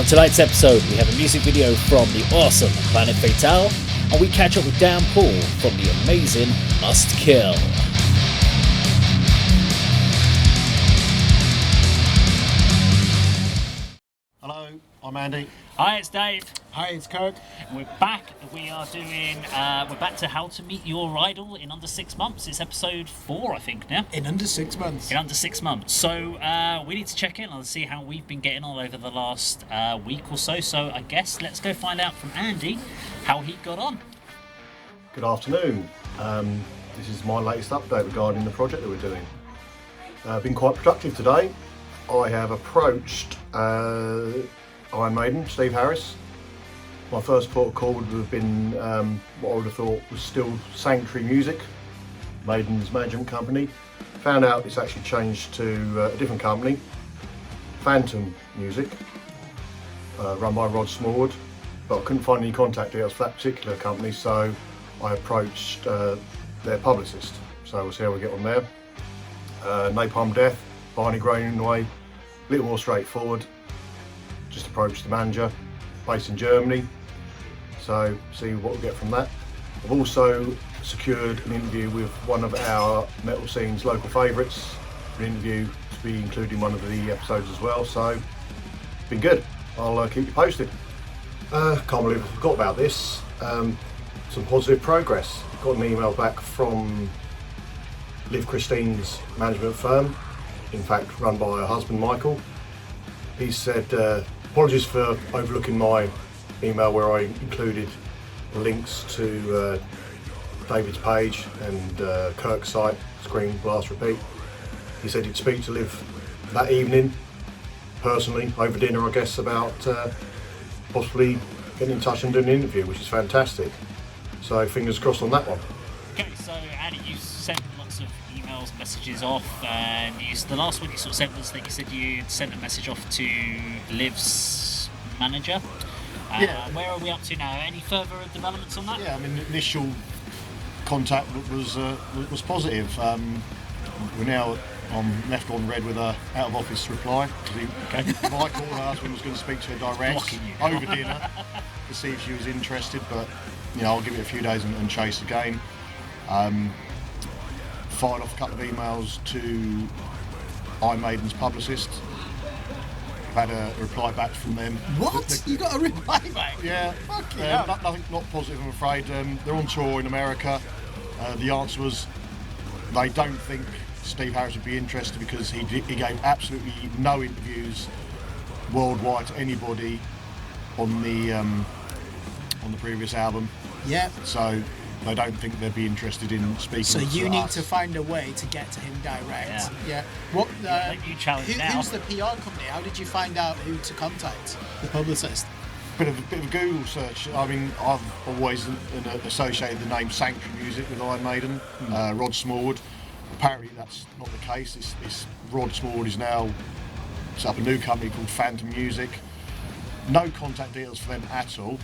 On tonight's episode, we have a music video from the awesome Planet Fatale, and we catch up with Dan Paul from the amazing Must Kill. Hello, I'm Andy. Hi, it's Dave. Hi, it's Kirk. And we're back. We're back to How to Meet Your Idol in Under 6 Months. It's episode 4, I think, now. In under 6 months. In under 6 months. So we need to check in and see how we've been getting on over the last week or so. So I guess let's go find out from Andy how he got on. Good afternoon. This is my latest update regarding the project that we're doing. Been quite productive today. I have approached Iron Maiden, Steve Harris. My first port of call would have been what I would have thought was still Sanctuary Music, Maiden's management company. Found out it's actually changed to a different company, Tattum Music, run by Rod Smallwood, but I couldn't find any contact details for that particular company, so I approached their publicist. So we'll see how we get on there. Napalm Death, Barney, Greenway, a little more straightforward. Just approached the manager, based in Germany, so see what we get from that. I've also secured an interview with one of our metal scene's local favourites, an interview to be included in one of the episodes as well, so it's been good. I'll keep you posted. Can't believe I forgot about this. Some positive progress. Got an email back from Kristine's management firm, in fact run by her husband Michael. He said, apologies for overlooking my email where I included links to David's page and Kirk's site, Screen Blast Repeat. He said he'd speak to Liv that evening, personally, over dinner I guess, about possibly getting in touch and doing an interview, which is fantastic. So fingers crossed on that one. Okay, so Andy, you sent lots of emails, messages off, and the last one you sort of sent was that you said you sent a message off to Liv's manager. Yeah. Where are we up to now? Any further developments on that? Yeah, I mean, the initial contact was positive. We're now left on red with a out of office reply. Michael, her husband, was going to speak to her direct over dinner to see if she was interested, but I'll give it a few days and chase again. Fired off a couple of emails to Iron Maiden's publicist. I've had a reply back from them. What? You got a reply back? Yeah. Nothing, not positive, I'm afraid. They're on tour in America. The answer was they don't think Steve Harris would be interested because he gave absolutely no interviews worldwide to anybody on the previous album. Yeah. So they don't think they'd be interested in speaking. So you to need us. to find a way to get to him direct. Yeah. What? You challenge now. Who's the PR company? How did you find out who to contact? The publicist. Bit of a Google search. I mean, I've always associated the name Sanctuary Music with Iron Maiden. Rod Smallwood. Apparently that's not the case. This Rod Smallwood is now set up a new company called Tattum Music. No contact details for them at all.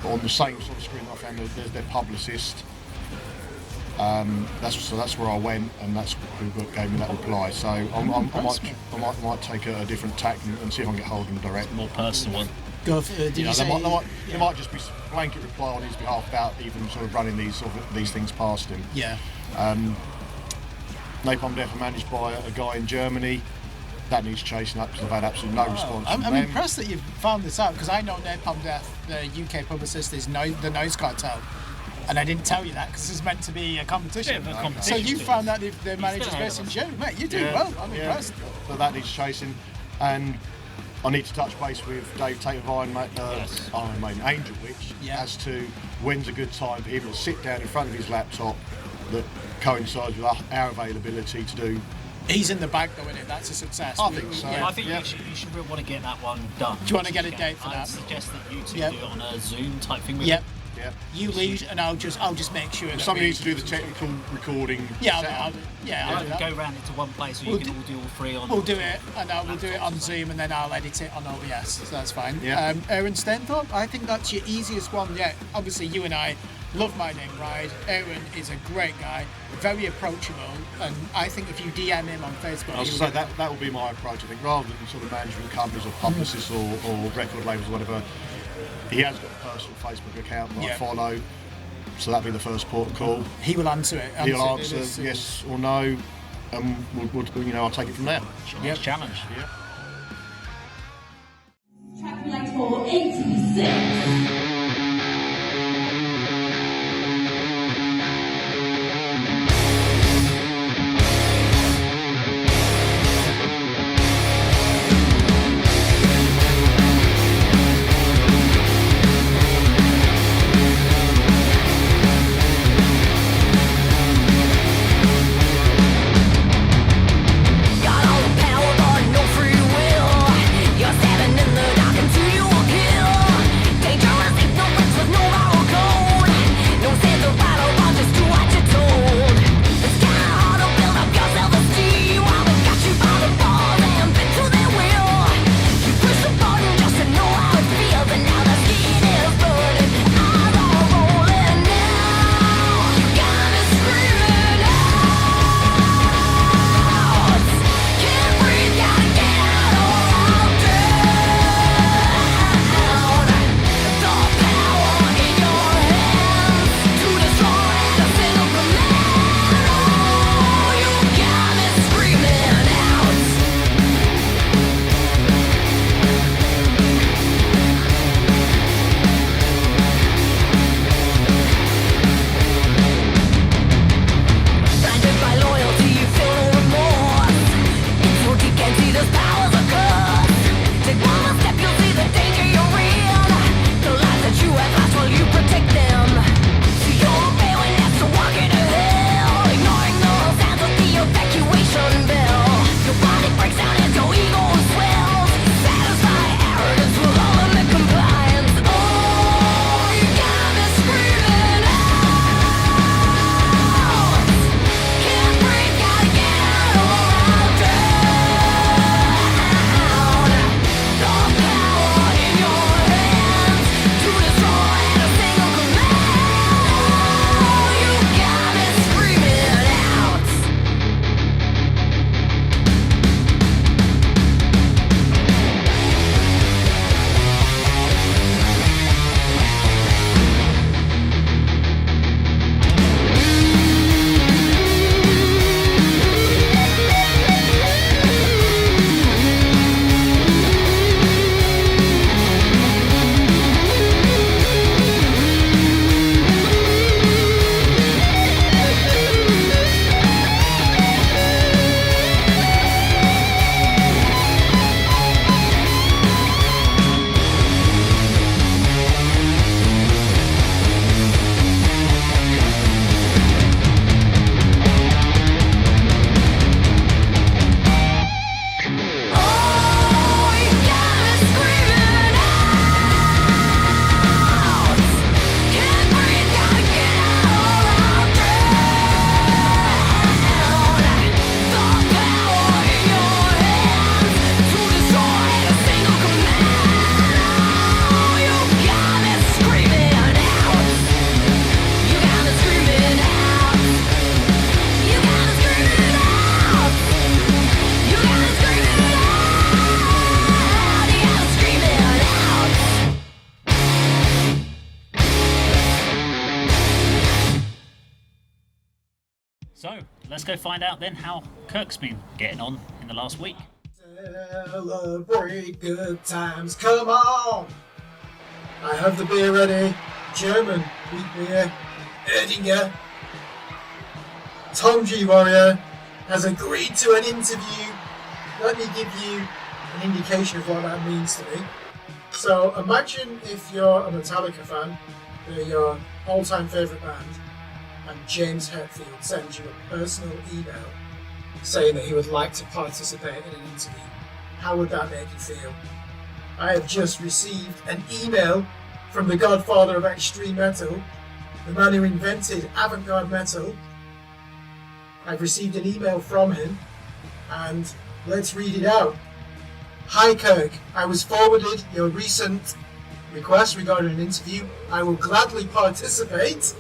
On the same sort of screen I found there's their publicist. That's where I went, and that's who gave me that reply. So I might take a different tack and see if I can get hold of them direct. More personal one. Go for, did you say? There might just be a blanket reply on his behalf without even sort of running these things past him. Yeah. Napalm Death are managed by a guy in Germany. That needs chasing up because I've had absolutely no response from I'm them. impressed that you've found this out, because I know Napalm Death, the UK publicist, is the Noise Cartel, and I didn't tell you that because it's meant to be a competition. Bit of a competition. So you found out the manager's based in Germany, mate. You're doing well. I'm impressed. But that needs chasing, and I need to touch base with Dave Tate of Iron Maiden Angel Witch as to when's a good time for him to sit down in front of his laptop that coincides with our availability to do. He's in the bag though, isn't it? That's a success. I think so. Yeah, I think you should really want to get that one done. Do you want to get a date for that? I'd suggest that you two do it on a Zoom type thing with Yep. Yeah. You lead, and I'll just make sure. If somebody needs to do the technical recording. I'll do that. Go round into one place, or you can all do all three on. We'll do it, and we'll do it on Zoom, and then I'll edit it on OBS. So that's fine. Yeah. Stainthorpe, I think that's your easiest one yet. Obviously, you and I love my name ride. Aaron is a great guy, very approachable, and I think if you DM him on Facebook, I was going to say that would be my approach. I think rather than sort of management companies or publicists or record labels or whatever, he has got a personal Facebook account that I follow, so that'd be the first port of call. He will answer it. He'll answer yes or no, and we'll I'll take it from there. Challenge. Yeah. Track light for 86. So, let's go find out then how Kirk's been getting on in the last week. Celebrate good times, come on! I have the beer ready. German wheat beer. Erdinger. Tom G. Warrior has agreed to an interview. Let me give you an indication of what that means to me. So imagine if you're a Metallica fan, they're your all-time favourite band, and James Hetfield sends you a personal email saying that he would like to participate in an interview. How would that make you feel? I have just received an email from the godfather of extreme metal, the man who invented avant-garde metal. I've received an email from him, and let's read it out. Hi Kirk, I was forwarded your recent request regarding an interview, I will gladly participate.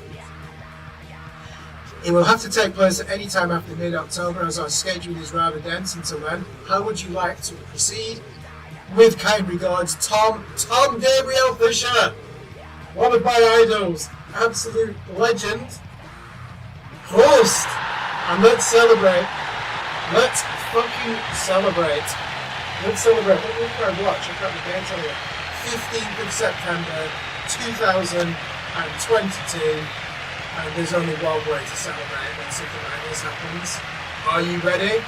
It will have to take place at any time after mid-October, as our schedule is rather dense until then. How would you like to proceed? With kind regards, Tom Gabriel Fisher, one of my idols, absolute legend. Host, and let's celebrate. Let's fucking celebrate. Let's celebrate. What week I watch? I can't the date on it. 15th of September 2022. And there's only one way to celebrate when something like this happens. Are you ready?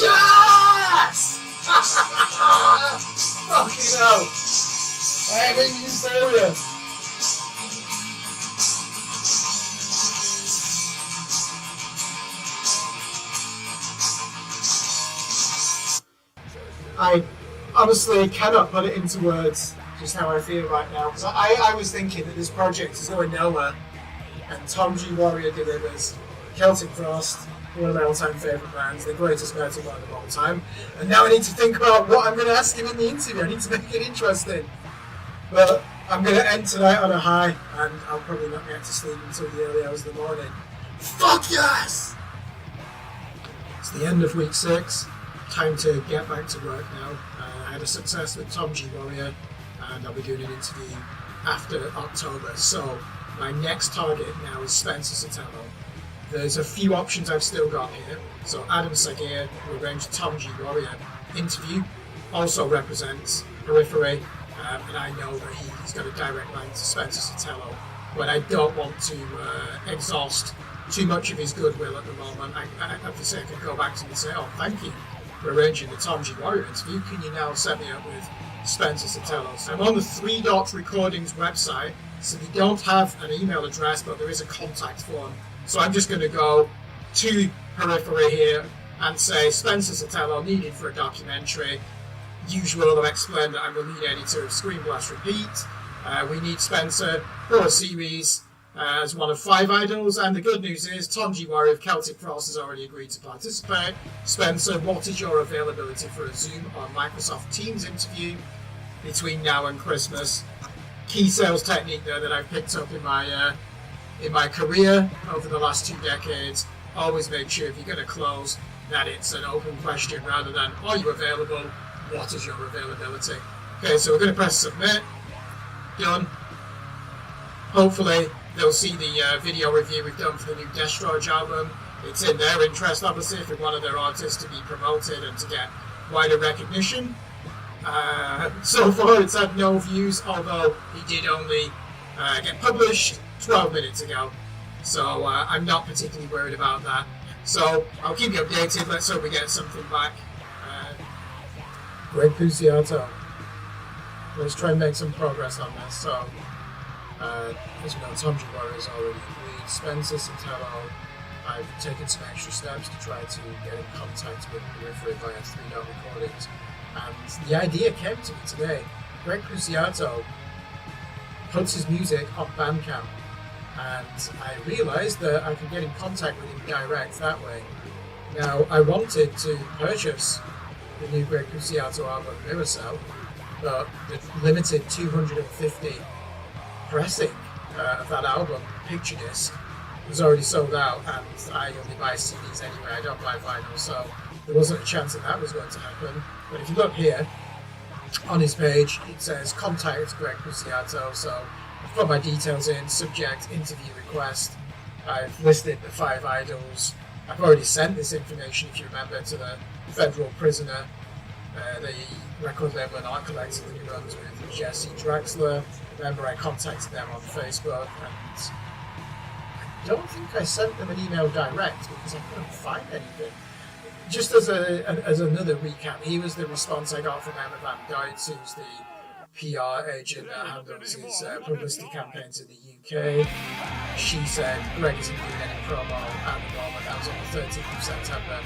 Yes! Fucking hell! I think you serious. I honestly cannot put it into words just how I feel right now, because I was thinking that this project is going nowhere, and Tom G. Warrior delivers. Celtic Frost, one of my all-time favourite bands, the greatest metal band of all time, and now I need to think about what I'm going to ask him in the interview. I need to make it interesting. But I'm going to end tonight on a high, and I'll probably not get to sleep until the early hours of the morning. Fuck yes! It's the end of week 6. Time to get back to work now. I had a success with Tom G. Warrior, and I'll be doing an interview after October. So my next target now is Spencer Sotelo. There's a few options I've still got here. So Adam Sagir, who arranged a Tom G. Warrior interview, also represents Periphery. And I know that he's got a direct line to Spencer Sotelo, but I don't want to exhaust too much of his goodwill at the moment. I obviously I could go back to him and say, oh, thank you for arranging the Tom G. Warrior interview. Can you now set me up with Spencer Sotelo? So I'm on the 3 Dot Recordings website, so they don't have an email address, but there is a contact form. So I'm just going to go to Periphery here and say, Spencer Sotelo needed for a documentary. Usual, I'll explain that I'm the lead editor of Screen Blast Repeat. We need Spencer for a series as one of 5 idols, and the good news is Tom G. Warrior of Celtic Frost has already agreed to participate. Spencer, what is your availability for a Zoom or Microsoft Teams interview between now and Christmas? Key sales technique there that I've picked up in my career over the last 2 decades. Always make sure if you're going to close that it's an open question rather than, are you available? What is your availability? Okay, so we're going to press submit. Done. Hopefully they'll see the video review we've done for the new Destroy album. It's in their interest, obviously, for one of their artists to be promoted and to get wider recognition. So far it's had no views, although he did only get published 12 minutes ago. So I'm not particularly worried about that. So I'll keep you updated. Let's hope we get something back. Great Puciato. Let's try and make some progress on this. So, as you know, Tom G. Warrior has already agreed. Spencer Sotelo, I've taken some extra steps to try to get in contact with Periphery via 3 Dot Recordings. And the idea came to me today. Greg Puciato puts his music on Bandcamp, and I realised that I could get in contact with him direct that way. Now, I wanted to purchase the new Greg Puciato album, Miracell, but the limited 250 pressing of that album, picture disc, was already sold out, and I only buy CDs anyway, I don't buy vinyl, so there wasn't a chance that was going to happen. But if you look here, on his page, it says contact Greg Puciato, so I've put my details in, subject, interview request, I've listed the 5 idols, I've already sent this information, if you remember, to the federal prisoner, the record label and art collector that he runs with Jesse Draxler. Remember, I contacted them on Facebook, and I don't think I sent them an email direct because I couldn't find anything. Just as another recap, he was the response I got from Emma Van Dyke, who's the PR agent that handles his publicity campaigns in the UK. She said Greg isn't doing any promo at the moment. That was on the 13th of September.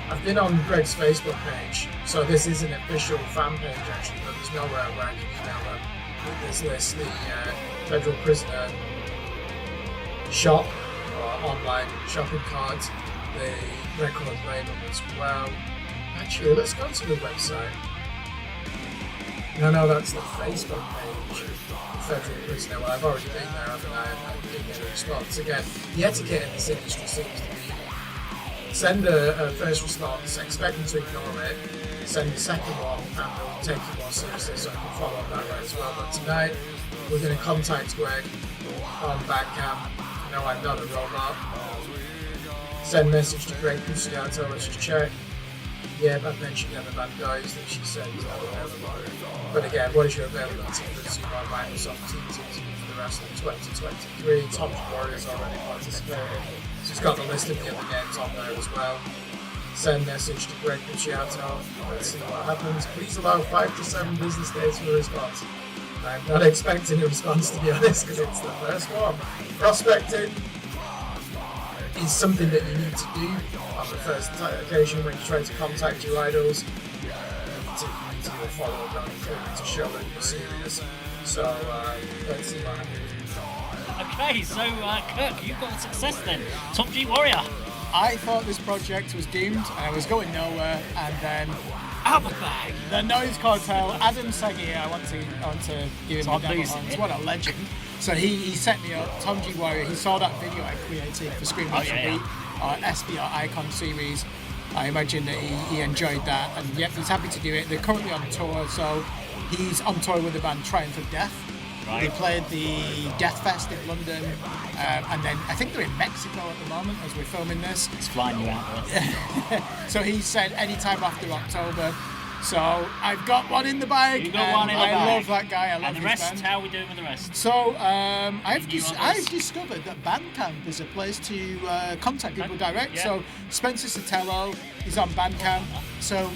I've been on Greg's Facebook page, so this is an official fan page actually, but there's nowhere where I can email them with this list. The federal prisoner shop or online shopping cart, the record label as well. Actually, let's go to the website. No, that's the Facebook page. Federal prisoner. Well, I've already been there, haven't I? And I didn't get a response. Again, the etiquette in this industry seems to be send a first response, expect them to ignore it, send the second one, and they'll take it more seriously, so I can follow up that way as well. But tonight, we're going to contact Greg on Bandcamp. No, I'm not a robot. Send message to Greg Puciato, let's just check. Yeah, I've mentioned the other band guys that she said is not available. But again, what is your availability for the Super Microsoft Teams interview for the rest of 2023? Tom's Warriors already participated. So it's got the list of the other games on there as well. Send message to Greg Puciato. Let's see what happens. Please allow 5 to 7 business days for a response. I'm not expecting a response, to be honest, because it's the first one. Prospecting is something that you need to do on the first occasion when you try to contact your idols. You need to do a follow-up on it to show that you're serious. So let's see what happens. Okay, so Kirk, you've got success then. Top G Warrior. I thought this project was doomed and I was going nowhere, and then Out the bag. the Noise Cartel, Adam Sagi, I want to give him a Tom demo losing horns. it. What a legend. So he set me up, Tom G Warrior, he saw that video I created for Scream Oh, yeah, Beat, our SBR Icon series. I imagine that he enjoyed that, and yep, he's happy to do it. They're currently on tour, so he's on tour with the band Triumph of Death. Right. They played the Death Fest in London, and then I think they're in Mexico at the moment as we're filming this. It's flying you out there. So he said anytime after October. So I've got one in the bag. You got one in the I bag. love that guy. I love And the his rest, band. how are we doing with the rest? So I've New others? I've discovered that Bandcamp is a place to contact people direct. Yeah. So Spencer Sotelo is on Bandcamp. So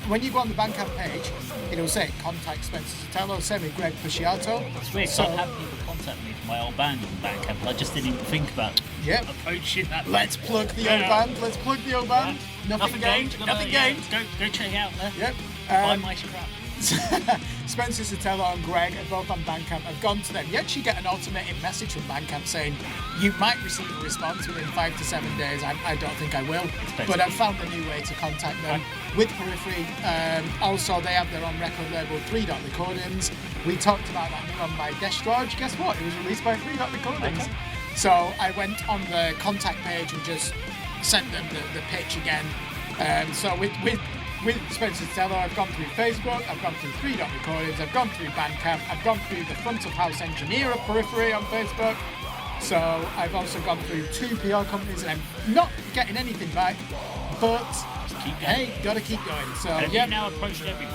when you go on the Bandcamp page, it'll say contact Spencer Sotelo. Same with Greg Puciato. It's weird, so I've had people contact me from my old band on Bandcamp, but I just didn't even think about Yep. approaching that. Let's plug the old band. Let's plug the old band. Nothing gained. Nothing gained. Go check it out there. Yep. Buy my scrap. Spencer Sotelo and Greg are both on Bandcamp. I've gone to them. You actually get an automated message from Bandcamp saying you might receive a response within 5 to 7 days. I don't think I will, but I've found a new way to contact them with Periphery. Also, they have their own record label, 3 Dot Recordings. We talked about that new one by Destroge. Guess what? It was released by 3 Dot Recordings. Okay. So I went on the contact page and just sent them the pitch again. So with Spencer Sotelo, I've gone through Facebook, I've gone through 3 Dot Recordings, I've gone through Bandcamp, I've gone through the front of house engineer of Periphery on Facebook. So I've also gone through 2 PR companies and I'm not getting anything back, but Keep going. hey, gotta keep going. So Have yeah. you now approached everyone?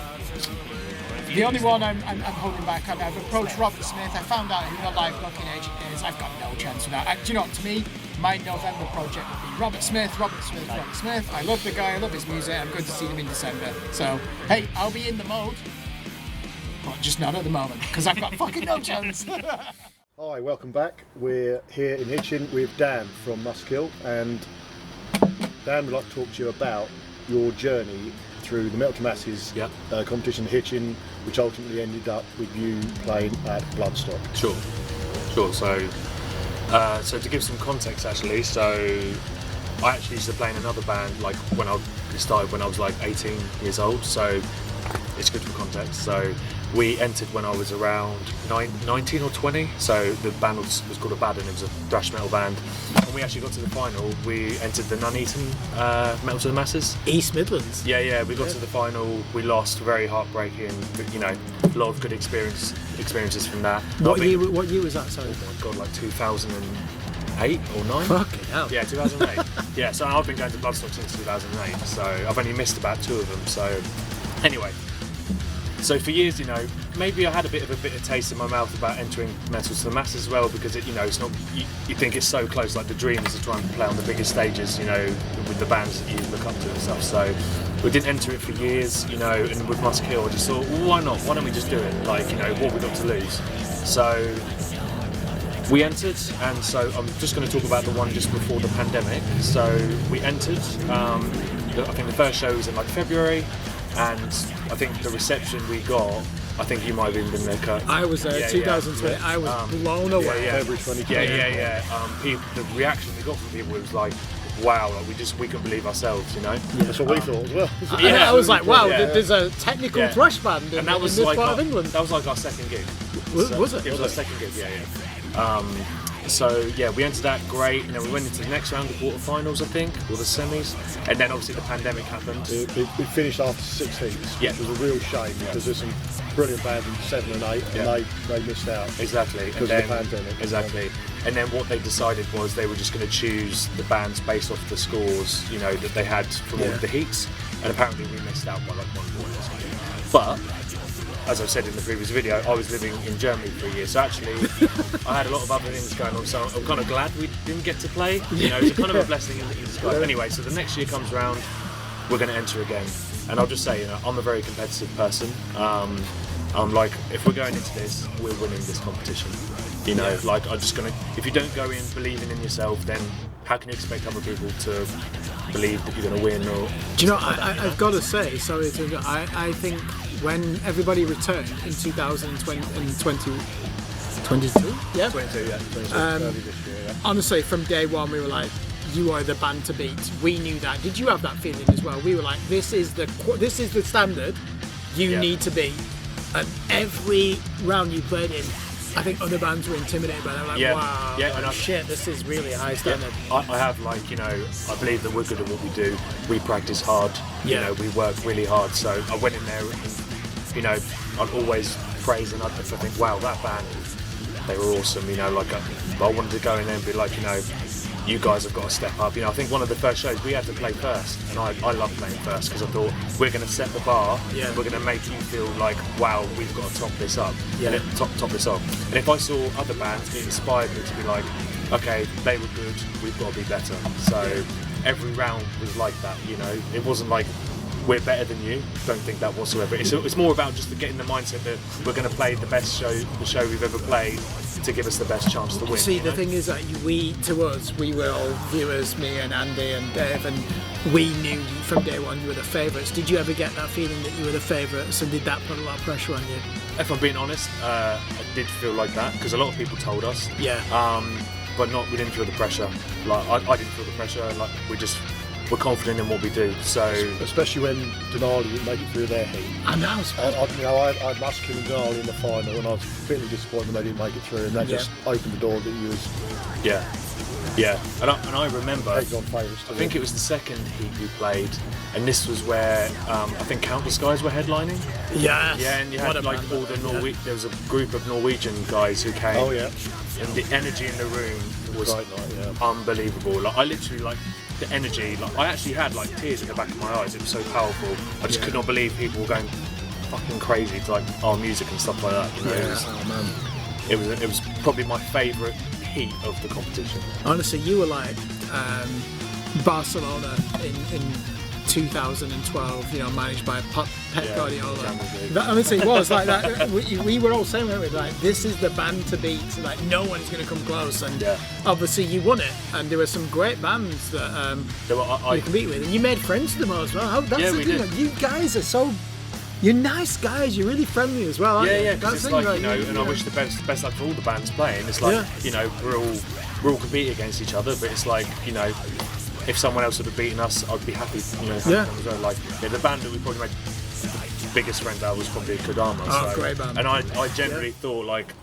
The only one I'm holding back on, I've approached Robert Smith. I found out who the live booking agent is. I've got no chance with that. Do you know what, to me, my November project would be Robert Smith. I love the guy, I love his music. I'm going to see him in December. So, hey, I'll be in the mode, but just not at the moment, because I've got fucking no chance. Hi, welcome back. We're here in Hitchin with Dan from Muskill, and Dan would like to talk to you about your journey through the Metal to Masses competition in Hitchin, which ultimately ended up with you playing at Bloodstock. Sure. So to give some context, actually, so I actually used to play in another band like when I started when I was like 18 years old. So it's good for context. So we entered when I was around 19 or 20. So the band was called Patton. It was a thrash metal band. When we actually got to the final, we entered the Nuneaton Metal to the Masses. East Midlands. Yeah, we got to the final. We lost, very heartbreaking. But, you know, a lot of good experiences from that. What year was that? Sorry. Oh my god, like 2008 or 9? Fucking hell. Yeah, 2008. Yeah, so I've been going to Bloodstock since 2008. So I've only missed about 2 of them. So anyway. So for years, you know, maybe I had a bit of a bitter taste in my mouth about entering Metal to the Masses as well, because you know, it's not. You think it's so close. Like the dream is to try and play on the biggest stages, you know, with the bands that you look up to and stuff. So we didn't enter it for years, you know, and with Musketeer, I just thought, well, why not? Why don't we just do it? Like, you know, what we got to lose? So we entered, and so I'm just going to talk about the one just before the pandemic. So we entered, I think the first show was in like February, and I think the reception we got, I think you might have even been there, Kirk. I was there, 2020. I was blown away. February 2020. The reaction we got from people was like, wow, like we couldn't believe ourselves, you know. That's what we thought as well. I was like, wow, there's a technical thrash band in this like part of England. That was like our second gig. Was it? It was our second gig, So yeah, we entered that great, and then we went into the next round, the quarterfinals, I think, or the semis, and then obviously the pandemic happened. We finished after 16, Yeah. which was a real shame because there's some brilliant bands in 7 and 8, and they missed out. Exactly. Because of the pandemic. Exactly. And then what they decided was they were just going to choose the bands based off the scores, you know, that they had from all of the heats, and apparently we missed out by like 1 point or something. But as I've said in the previous video, I was living in Germany for a year, so actually I had a lot of other things going on, so I'm kind of glad we didn't get to play. You know, it's kind of a blessing in disguise. Anyway, so the next year comes around, we're going to enter again, and I'll just say, you know, I'm a very competitive person. I'm like, if we're going into this, we're winning this competition. You know, like I'm just gonna. If you don't go in believing in yourself, then how can you expect other people to believe that you're going to win? Or do you know? I've got to say, sorry to. I think when everybody returned in 2020 and 2022, yeah, 22, yeah. 22, early this year, yeah. Honestly, from day one, we were like, you are the band to beat. We knew that. Did you have that feeling as well? We were like, this is the standard you need to beat. And every round you played in, I think other bands were intimidated by that. Like, wow, shit, this is really a high standard. I have, like, you know, I believe that we're good at what we do. We practice hard. You know, we work really hard. So I went in there and, you know, I'd always praise and I'd think, wow, that band, they were awesome. You know, like I wanted to go in there and be like, you know, you guys have got to step up. You know, I think one of the first shows we had to play first, and I love playing first because I thought we're going to set the bar. Yeah. We're going to make you feel like, wow, we've got to top this up. Yeah. Top this off. And if I saw other bands, it inspired me to be like, okay, they were good, we've got to be better. So every round was like that. You know, it wasn't like we're better than you. Don't think that whatsoever. It's more about just getting the mindset that we're going to play the best show, the show we've ever played, to give us the best chance to win. See, the thing is that we were all viewers, me and Andy and Dave, and we knew from day one you were the favourites. Did you ever get that feeling that you were the favourites, and did that put a lot of pressure on you? If I'm being honest, I did feel like that because a lot of people told us. Yeah. But we didn't feel the pressure. Like I didn't feel the pressure. Like we're confident in what we do. So especially when Denali didn't make it through their heat. I know. I had Musketeer and Denali in the final, and I was bitterly disappointed when they didn't make it through, and that just opened the door that you was. Yeah. And I remember. I think it was the second heat we played, and this was where I think Countless Guys were headlining. Yeah. Yeah, and you had like all the there was a group of Norwegian guys who came. Oh yeah. And the energy in the room was unbelievable. Like I literally like. The energy, like I actually had like tears in the back of my eyes. It was so powerful. I just could not believe people were going fucking crazy to like our music and stuff like that. You know, it was probably my favourite heat of the competition. Honestly, you were like Barcelona in 2012. You know, managed by Pep Guardiola. That honestly was like that. We were all saying, weren't we? Like, this is the band to beat. Like, no one's going to come close. And obviously, you won it. And there were some great bands that you compete with, and you made friends with them all as well. That's the thing. Like, you guys are so. You're nice guys. You're really friendly as well. Aren't you? Because it's like, you know, and I wish the best luck for all the bands playing. It's like, you know, we're all competing against each other, but it's like, you know. If someone else would have beaten us, I'd be happy. You know, as well. Like the band that we probably made the biggest friends out was probably Kodama. Oh, great band. And I generally thought like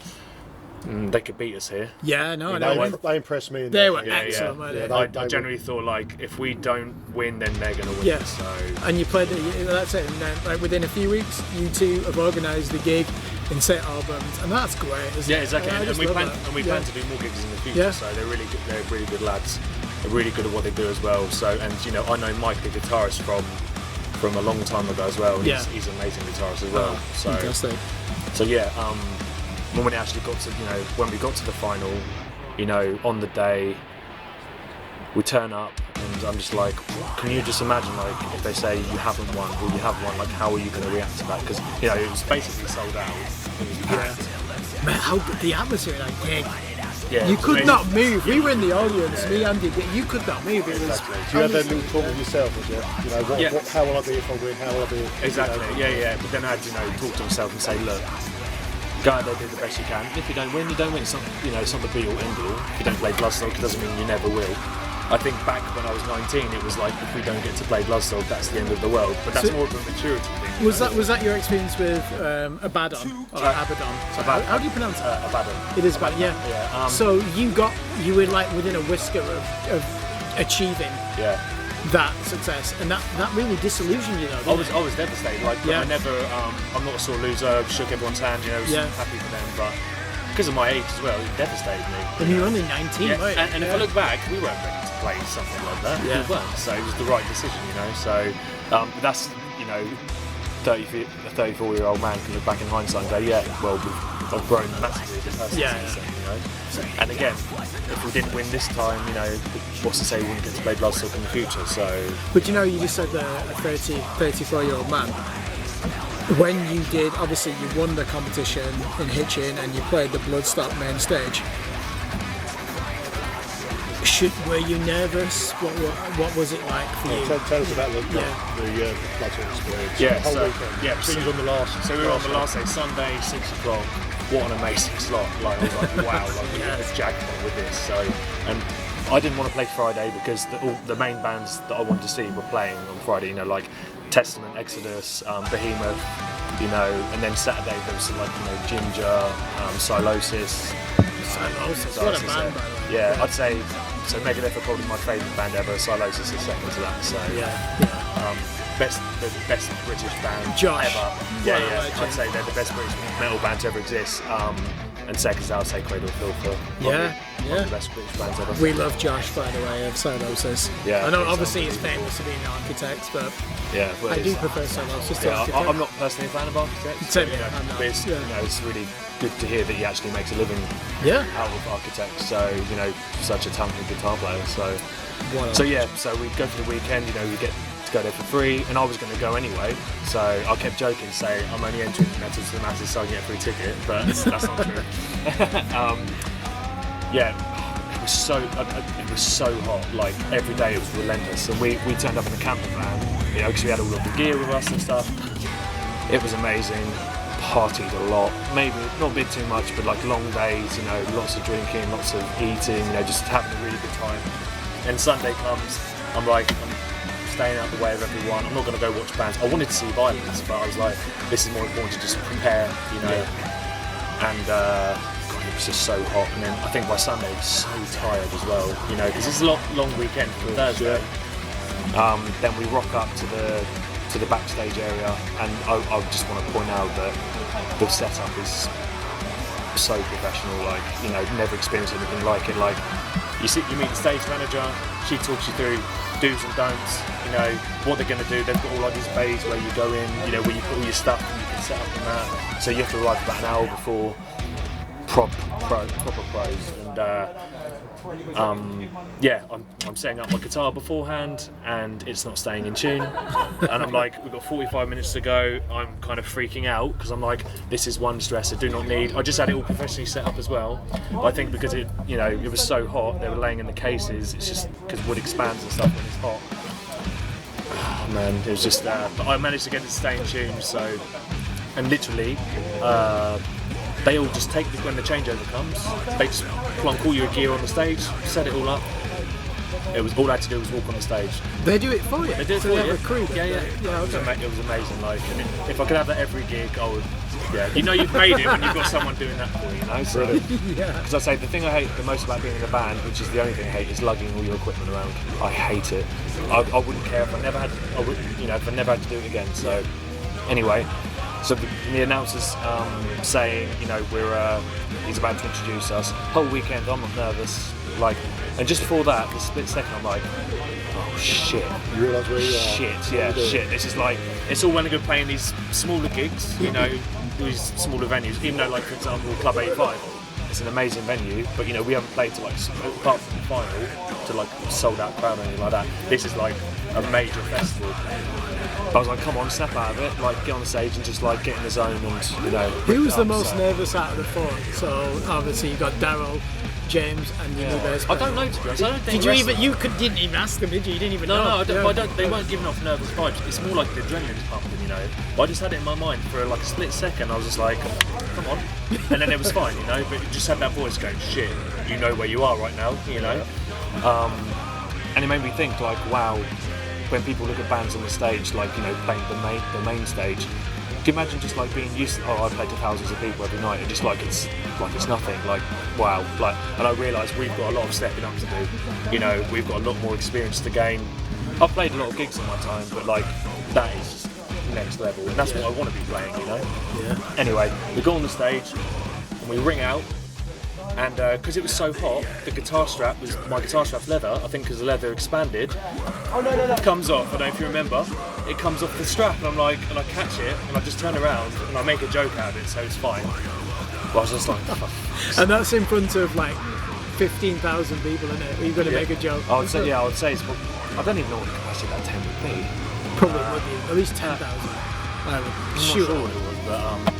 they could beat us here. Yeah, no, they impressed me. They were excellent. I generally thought like if we don't win, then they're going to win. Yeah. So. And you played. That's it. And then, like within a few weeks, you two have organised the gig in St Albans, and that's great. Isn't it? Exactly. And we plan to do more gigs in the future. So they're really good. They're really good lads. They're really good at what they do as well. So, and you know, I know Mike, the guitarist from a long time ago as well. And he's an amazing guitarist as well. So, fantastic. So yeah, when we actually got to, you know, when we got to the final, you know, on the day, we turn up, and I'm just like, can you just imagine, like, if they say you haven't won or you have won, like, how are you going to react to that? Because, you know, it was basically sold out. It was packed. Man, how good the atmosphere in that gig. Yeah, You it was could amazing. not move. We were in the audience, me and you could not move. It was. Exactly. Do you have that little talk with yourself, was it? You know, how will I be if I win? How will I be? Exactly, yeah. But then I had to, talk to myself and say, look, go out there, do the best you can. If you don't win, you don't win. It's not, it's not the be all end all. If you don't play Bloodstock, it doesn't mean you never will. I think back when I was 19, it was like, if we don't get to play Bloodstock, that's the end of the world. But that's more of a maturity thing. Was that your experience with Abaddon or Abaddon? Sorry, how do you pronounce it? Abaddon. It is Abaddon, yeah. So you were like within a whisker of achieving that success, and that really disillusioned you, though. I was devastated. Like, I never, I'm not a sore loser. Shook everyone's hand, was happy for them, but because of my age as well, it devastated me. And you were only 19, right? And if I look back, we weren't ready to play something like that. We weren't. So it was the right decision, So that's, a 34-year-old man can look back in hindsight and go, well, I've grown massively as a person since then, And again, if we didn't win this time, what's to say we wouldn't get to play Bloodstock in the future? So. But you just said a 34-year-old man. When you did, obviously you won the competition in Hitchin and you played the Bloodstock main stage. Were you nervous? What was it like for you? Tell us about the Bloodstock experience. Yeah, the whole weekend. So on the last. So we were on the last day, Sunday, 6 o'clock. What an amazing slot! Like, I was like, wow, we had a jackpot with this. So, and I didn't want to play Friday because all the main bands that I wanted to see were playing on Friday. Like Testament, Exodus, Behemoth, and then Saturday there was Ginger, Silosis. What a band, by the way. Yeah, I'd say so. Megadeth are probably my favourite band ever. Silosis is second to that. So the best British band ever. I'd say they're the best British metal band to ever exist. And second, I would say Cradle of Filth are one of the best British bands ever. We love Josh, by the way, of Silosis. Yeah, I know obviously he's famous for being an Architects, but I do prefer Silosis to Architects. I'm not personally a fan of Architects. Same here, I'm not. But it's really good to hear that he actually makes a living out of Architects. So, such a talented guitar player. So we go for the weekend, we get to go there for free, and I was going to go anyway, so I kept joking, saying I'm only entering Metal to the Masses so I can get a free ticket, but that's not true. It was so hot, like every day it was relentless, and we turned up in a camper van, because we had all of the gear with us and stuff. It was amazing, partied a lot, maybe not a bit too much, but like long days, lots of drinking, lots of eating, just having a really good time. And Sunday comes, I'm staying out the way of everyone. I'm not going to go watch bands. I wanted to see Violence, but I was like, this is more important to just prepare, And God, it was just so hot. And then I think by Sunday I was so tired as well, because it's a long weekend from Thursday. Then we rock up to the backstage area, and I just want to point out that the setup is so professional. Never experienced anything like it. You meet the stage manager. She talks you through do's and don'ts, what they're going to do. They've got all these bays where you go in, where you put all your stuff and you can set up on that. So you have to arrive about an hour before proper pros. And I'm setting up my guitar beforehand, and it's not staying in tune. And I'm like, we've got 45 minutes to go. I'm kind of freaking out because I'm like, this is one stress I do not need. I just had it all professionally set up as well. But I think because it was so hot, they were laying in the cases. It's just because wood expands and stuff when it's hot. Oh man, it was just. But I managed to get it to stay in tune. So, and literally. They all just take when the changeover comes. They just plonk all your gear on the stage, set it all up. It was all I had to do was walk on the stage. They do it for you. They do it for you. you. Have a crew. Okay. It was amazing. And if I could have that every gig, I would. Yeah, you've made it when you've got someone doing that for you. So, because I say the thing I hate the most about being in a band, which is the only thing I hate, is lugging all your equipment around. I hate it. I wouldn't care if I never had. If I never had to do it again. So, anyway. So the announcers saying, he's about to introduce us. Whole weekend, I'm not nervous. And just before that, the split second, I'm like, oh shit. You realise where you are? Shit. This is it's all well and good playing these smaller gigs, these smaller venues. Even though, for example, Club 85, it's an amazing venue, but you know we haven't played to like apart from the final to like sold out crowd or anything like that. This is like a major festival. But I was like, come on, snap out of it, like get on the stage and just like get in the zone and you know. Who was the most nervous out of the four? So obviously you got Daryl, James, and your new bass player. I don't know, to be honest. I don't think Did you even? Didn't even ask them, did you? You didn't even know. No, I don't. They weren't giving off nervous vibes. It's more like the adrenaline's pumping, you know. But I just had it in my mind for like a split second. I was just like, come on, and then it was fine, you know. But it just had that voice going, shit, you know where you are right now, you know. And it made me think, like, wow, when people look at bands on the stage, like you know, playing the main stage. Can you imagine just like being used to, I play to thousands of people every night and just like it's nothing, like wow, like, and I realise we've got a lot of stepping up to do, you know, we've got a lot more experience to gain. I've played a lot of gigs in my time, but like that is just next level, and that's what I want to be playing, you know. Yeah. Anyway, we go on the stage and we ring out, and because it was so hot, my guitar strap's leather, I think because the leather expanded. Oh no, it comes off, I don't know if you remember. It comes off the strap and I'm like, and I catch it and I just turn around and I make a joke out of it, so it's fine. But I was just like, oh. And that's in front of like 15,000 people in it. Are you going to make a joke? I would say it's, I don't even know what the capacity of that tent would be. Probably would be at least 10,000. I'm not sure what it was,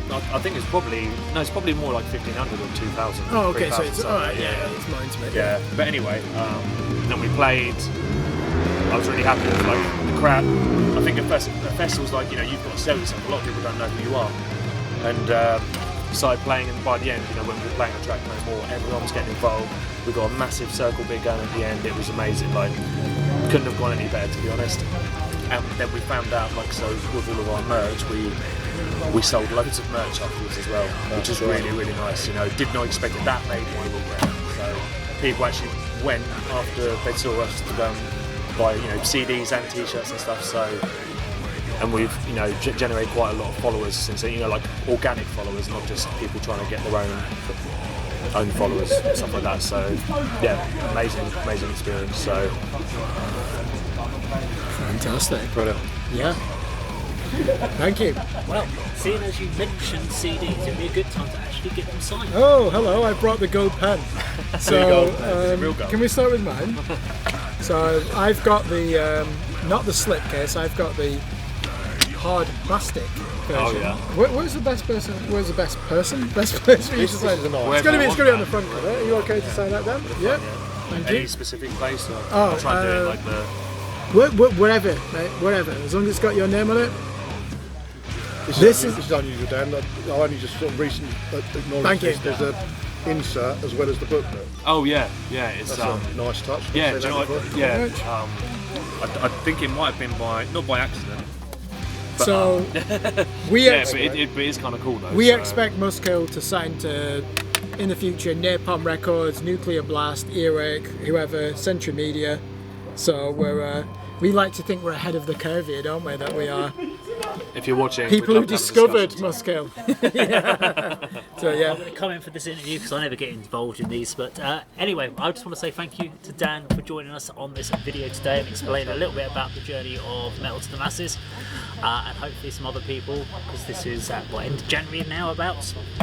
but I think it's probably more like 1,500 or 2,000. Oh, okay, so it's alright, yeah, it's more intimate. Yeah, but anyway, then we played. I was really happy with like the crowd. I think a festival's like, you know, you've got to sell yourself. A lot of people don't know who you are. And started playing, and by the end, you know, when we were playing a track no more, everyone was getting involved. We got a massive circle bit going at the end. It was amazing. Like, couldn't have gone any better, to be honest. And then we found out, like, so with all of our merch, we sold loads of merch afterwards as well, which is really, really nice. You know, did not expect it that made one round. So people actually went after they saw us to go and buy, you know, CDs and T-shirts and stuff. So, and we've, you know, generated quite a lot of followers since then. You know, like organic followers, not just people trying to get their own followers and stuff like that. So, yeah, amazing experience. So. Fantastic. Brilliant. Yeah. Thank you. Well, seeing as you mentioned CDs, it'd be a good time to actually get them signed. Oh, hello, I brought the gold pen. So, can we start with mine? So, I've got the, not the slipcase, I've got the hard plastic version. Oh, yeah. Where's the best person? Best place for you to sign? It's going to be on the front cover. Are you okay to sign that down? Yeah. Thank you. Any specific place? Or I'll try and do it like the... Wherever, mate, wherever. As long as it's got your name on it. This is unusual, Dan. I only just sort of recently acknowledged this. There's an insert as well as the booklet. Oh yeah, it's That's a nice touch. Yeah, do you know what, yeah. I think it might have been not by accident. But, so but it is kind of cool though. We expect Muskill to sign to, in the future, Napalm Records, Nuclear Blast, Earache, whoever, Century Media. So we like to think we're ahead of the curve here, don't we? That we are. If you're watching, people who discovered Muskill. So yeah, I'm going to come in for this interview because I never get involved in these. But anyway, I just want to say thank you to Dan for joining us on this video today and explain a little bit about the journey of Metal to the Masses, and hopefully some other people, because this is at end of January now, about.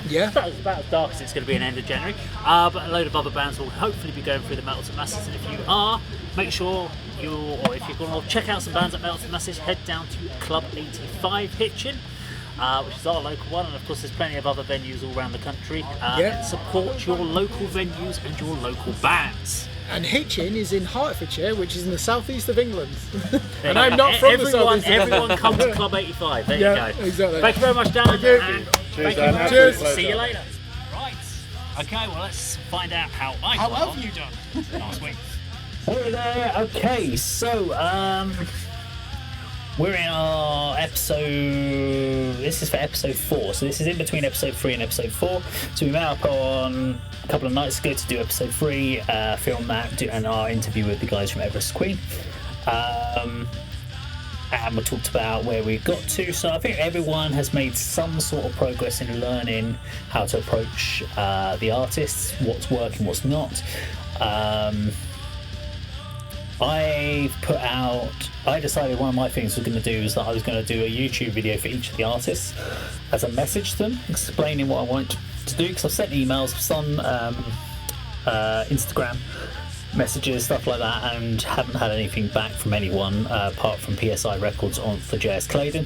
Yeah. It's about as dark as it's going to be in end of January. But a load of other bands will hopefully be going through the Metal to the Masses, and if you are, make sure if you're going to check out some bands at Metal to the Masses, head down to Club 85 Hitchin, which is our local one, and of course there's plenty of other venues all around the country. And support your local venues and your local bands. And Hitchin is in Hertfordshire, which is in the southeast of England. And I'm not from the southeast. Everyone come to Club 85. There you go. Exactly. Thank you very much, Dan. Cheers, Dan. Cheers. See you later. Right. Okay, well, let's find out how have you done last week. Hey there. Okay, so we're in our episode. This is for episode 4, so this is in between episode 3 and episode 4. So we met up on a couple of nights ago to do episode 3, film that, and our interview with the guys from Everest Queen. And we talked about where we got to. So I think everyone has made some sort of progress in learning how to approach the artists, what's working, what's not. I decided one of my things I was going to do is that I was going to do a YouTube video for each of the artists as a message to them, explaining what I want to do, because I've sent emails, some Instagram messages, stuff like that, and haven't had anything back from anyone apart from PSI Records for JS Clayden,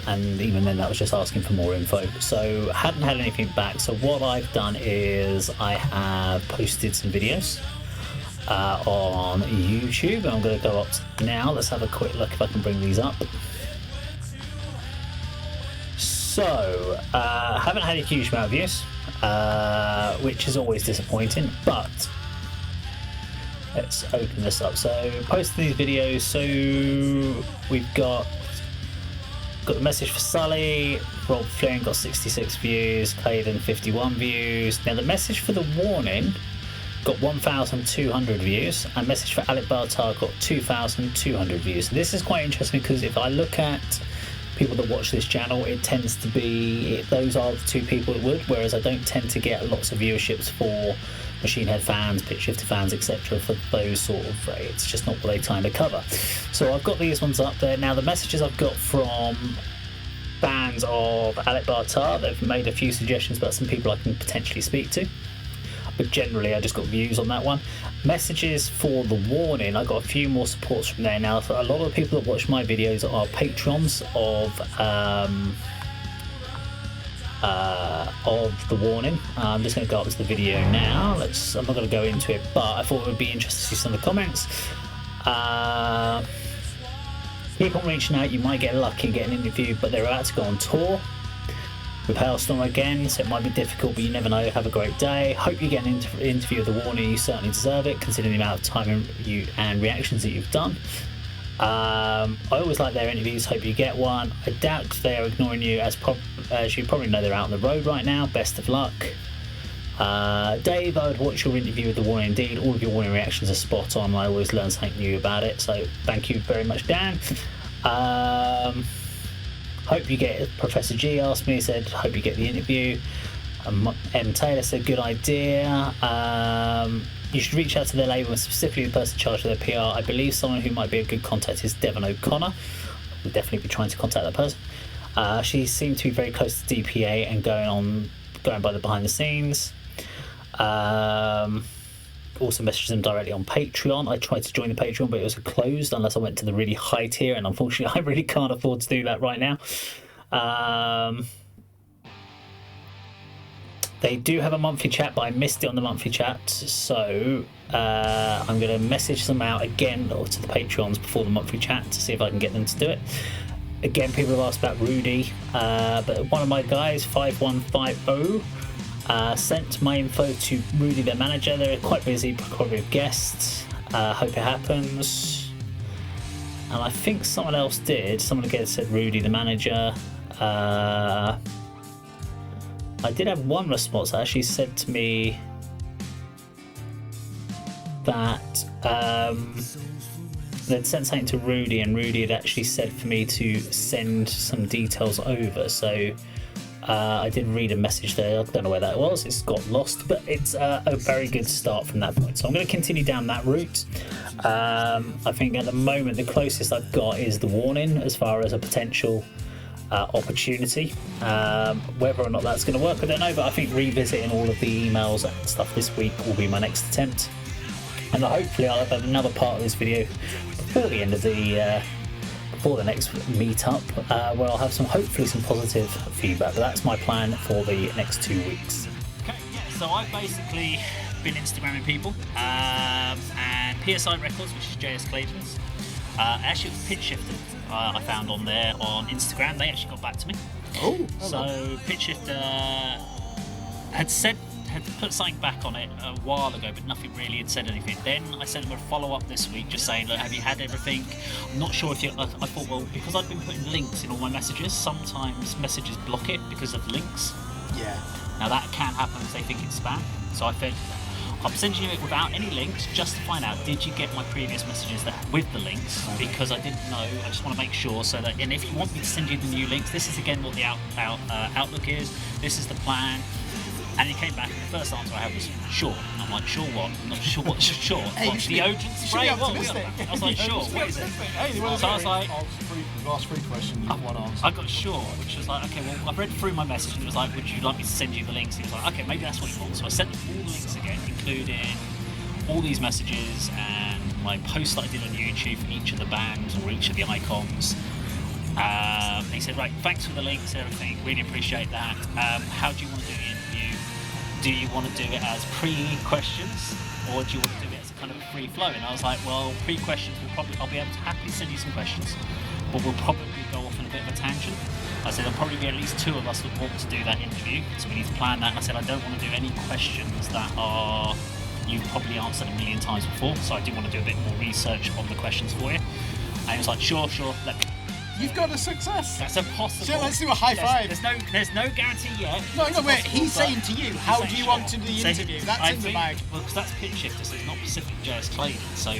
and even then that was just asking for more info, so hadn't had anything back. So what I've done is I have posted some videos on YouTube, and I'm going to go up to now. Let's have a quick look if I can bring these up. So haven't had a huge amount of views, which is always disappointing, but let's open this up. So posting these videos, so we've got the message for Sully. Robb, Flynn got 66 views, Clayden 51 views. Now the message for the warning got 1,200 views, and message for Alip got 2,200 views. So this is quite interesting, because if I look at people that watch this channel, it tends to be those are the two people that would, whereas I don't tend to get lots of viewerships for Machine Head fans, Pitch Shifter fans, etc. for those sort of, it's just not what they kind of cover. So I've got these ones up there. Now the messages I've got from fans of Alip Bartar, they've made a few suggestions about some people I can potentially speak to, but generally I just got views on that one. Messages for the warning, I got a few more supports from there. Now a lot of the people that watch my videos are patrons of the warning. I'm just going to go up to the video now. I'm not going to go into it, but I thought it would be interesting to see some of the comments. Keep on reaching out, you might get lucky and get an interview, but they're about to go on tour with Hailstorm again, so it might be difficult, but you never know. Have a great day. Hope you get an interview of the warning. You certainly deserve it, considering the amount of time and reactions that you've done. I always like their interviews. Hope you get one. I doubt they're ignoring you, as you probably know they're out on the road right now. Best of luck. Dave, I would watch your interview with the warning. Indeed, all of your warning reactions are spot on. I always learn something new about it, so thank you very much, Dan. Hope you get, Professor G asked me, he said, hope you get the interview. M. Taylor said, good idea. You should reach out to their label and specifically the person in charge of their PR. I believe someone who might be a good contact is Devon O'Connor. We'll definitely be trying to contact that person. She seemed to be very close to DPA and going by the behind the scenes. Also messaged them directly on Patreon. I tried to join the Patreon, but it was closed unless I went to the really high tier, and unfortunately I really can't afford to do that right now. They do have a monthly chat, but I missed it on the monthly chat, so I'm going to message them out again to the Patreons before the monthly chat to see if I can get them to do it. Again, people have asked about Rudy, but one of my guys, 5150, sent my info to Rudy, their manager. They're quite busy, probably with guests. Hope it happens. And I think someone else did. Someone again said Rudy, the manager. I did have one response that actually said to me that they'd sent something to Rudy, and Rudy had actually said for me to send some details over. So I did read a message there. I don't know where that was. It's got lost, but it's a very good start from that point. So I'm going to continue down that route. I think at the moment the closest I've got is the warning as far as a potential opportunity. Whether or not that's going to work, I don't know, but I think revisiting all of the emails and stuff this week will be my next attempt, and hopefully I'll have another part of this video before the end of the before the next meetup, where I'll have hopefully some positive feedback. But that's my plan for the next 2 weeks. Okay, yeah, so I've basically been Instagramming people, and PSI Records, which is JS Clayden's, actually it was Pitch Shifter I found on there on Instagram. They actually got back to me. Oh, so Pitch Shifter had put something back on it a while ago, but nothing really had said anything. Then I sent them a follow-up this week just saying, look, have you had everything? I'm not sure if you... I thought, well, because I've been putting links in all my messages, sometimes messages block it because of links. Yeah. Now that can happen if they think it's spam. So I think I'm sending you it without any links just to find out, did you get my previous messages with the links? Because I didn't know. I just want to make sure, so that, and if you want me to send you the new links, this is again what the Outlook is. This is the plan. And he came back, and the first answer I had was sure. I'm like, sure what? I'm not sure what. Sure. Hey, What, deodorant spray? What? I was like, sure. What is it? Hey, So I was like, last three questions, you've one answer. I got sure, which was like, okay, well, I've read through my message, and it was like, would you like me to send you the links? He was like, okay, maybe that's what you want. So I sent him all the links again, including all these messages and my post that I did on YouTube for each of the bands or each of the icons. He said, right, thanks for the links and everything, really appreciate that. How do you want to do the interview? Do you want to do it as pre-questions, or do you want to do it as a kind of a free flow? And I was like, well, pre-questions, I'll be able to happily send you some questions, but we'll probably go off on a bit of a tangent. I said, there'll probably be at least 2 of us that want to do that interview, so we need to plan that. And I said, I don't want to do any questions that are you've probably answered a million times before, so I do want to do a bit more research on the questions for you. And he was like, sure, let me. You've got a success. That's impossible. So let's do a high five. There's no guarantee yet. No, wait. He's saying to you, how do you want to do the interview? That's in the bag. Well, because that's pitch shifter, so it's not Pacific JS Clayden. So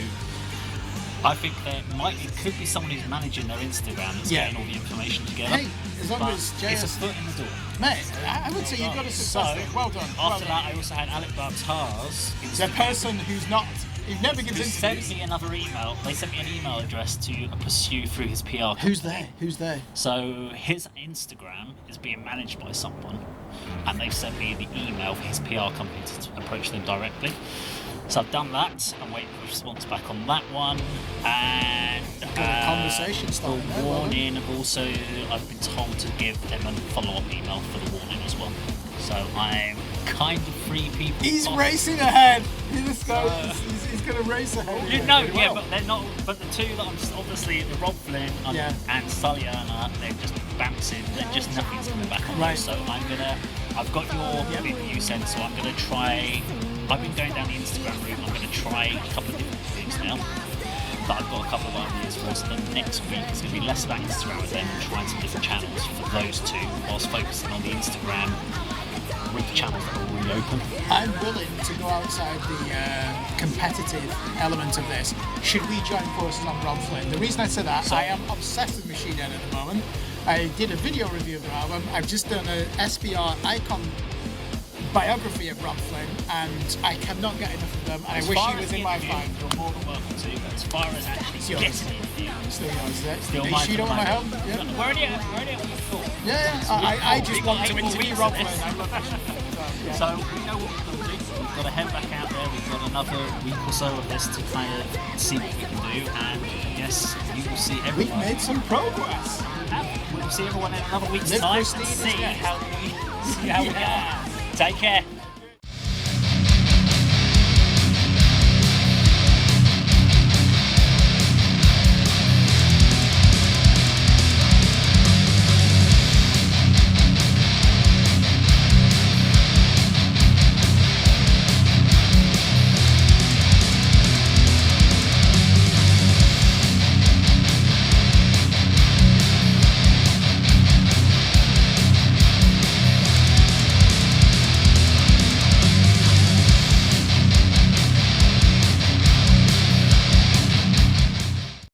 I think it could be someone who's managing their Instagram that's getting all the information together. Hey, as long as JS... It's a foot in the door. Mate, I would say you've got a success there. Well done. After that, I also had Alip the person who's not... He never gives interviews. Sent me another email. They sent me an email address to pursue through his PR company. Who's there? So his Instagram is being managed by someone, and they've sent me the email for his PR company to approach them directly. So I've done that. I'm waiting for a response back on that one. And conversation starting the warning. I've been told to give them a follow-up email for the warning as well. So I'm kind of 3 people. He's racing ahead. He's going to race ahead. But they're not. But the 2 that I'm just obviously the Robb, Flynn and Sully, Erna, they're just bouncing. They're just nothing's coming back on. Right. So I've got your bit that you sent. So I'm gonna try. I've been going down the Instagram route. I'm gonna try a couple of different things now. But I've got a couple of ideas for us. So the next week it's going to be less about Instagram and then trying some different channels for those 2, whilst focusing on the Instagram with channels that are already open. I'm willing to go outside the competitive element of this. Should we join forces on Robb Flynn? The reason I say that, I am obsessed with Machine Head at the moment. I did a video review of the album. I've just done an SBR icon biography of Robb Flynn, and I cannot get enough of them, and I wish he was in my find. You're more than welcome to, but as far as actually getting it, still yours, is it? Still mine. You don't want my help? Yeah. We're already at what you thought. Yeah. I just want to interview Robb Flynn. I love that. So we know what we're going to do. We've got to head back out there. We've got another week or so of this to kind of see what we can do, and yes, you will see everyone. We've made some progress. We'll see everyone in another week's time and see how we get on. Take care.